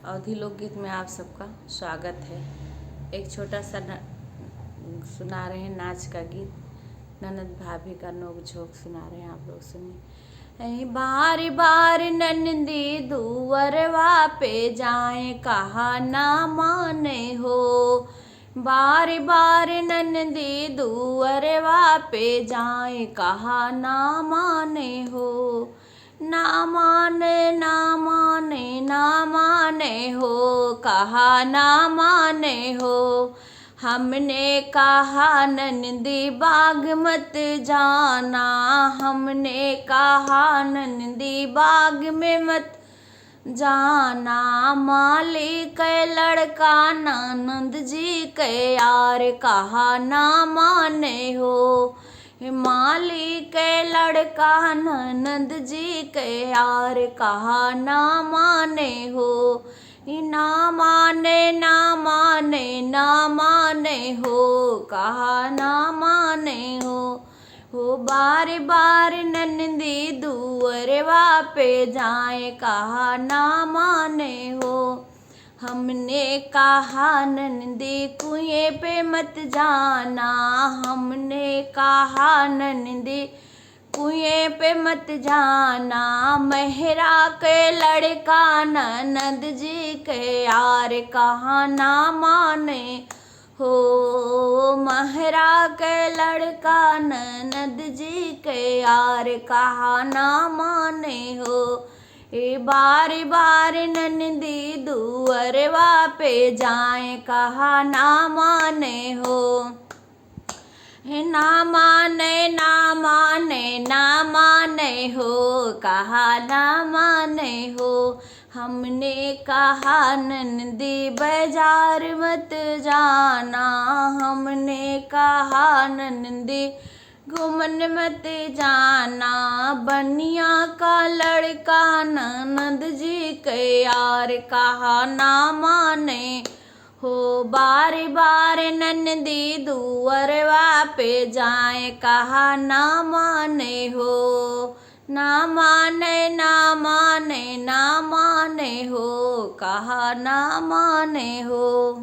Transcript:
अवधी लोकगीत में आप सबका स्वागत है। एक छोटा सा सुना रहे हैं नाच का गीत, ननद भाभी का नोक झोंक सुना रहे हैं, आप लोग सुनिए। बार बार ननदी दुअरवा पे जाए कहा ना माने हो, बार बार ननदी दुअरवा पे जाए कहा ना माने हो, ना माने ना माने ना माने हो, कहा ना माने हो। हमने कहा ननदी बाग मत जाना, हमने कहा ननदी बाग में मत जाना, मालिक लड़का ननद जी के यार कहा ना माने हो, मालिक लड़का ननद जी के यार कहा ना माने हो, ना माने ना माने ना माने हो, कहा ना माने हो बार बार ननदी दुअरवा पे जाए कहा ना माने हो। हमने कहा ननदी कुएं पे मत जाना, हमने कहा ननदी कुएं पे मत जाना, मेहरा के लड़का ननद जी के यार कहा ना माने हो, मेहरा के लड़का ननद जी के यार कहा ना माने हो। बार बार ननदी दुअरवा पे जाए कहा ना माने हो, ना माने ना माने ना माने हो, कहा ना माने हो। हमने कहा ननदी बाजार मत जाना, हमने कहा ननदी घूमन मत जाना, बनिया का लड़का ननद जी के यार कहा ना माने हो, बार बार ननदी दुअरवा पे जाए कहा ना माने हो, ना माने ना माने ना माने हो, कहा ना माने हो।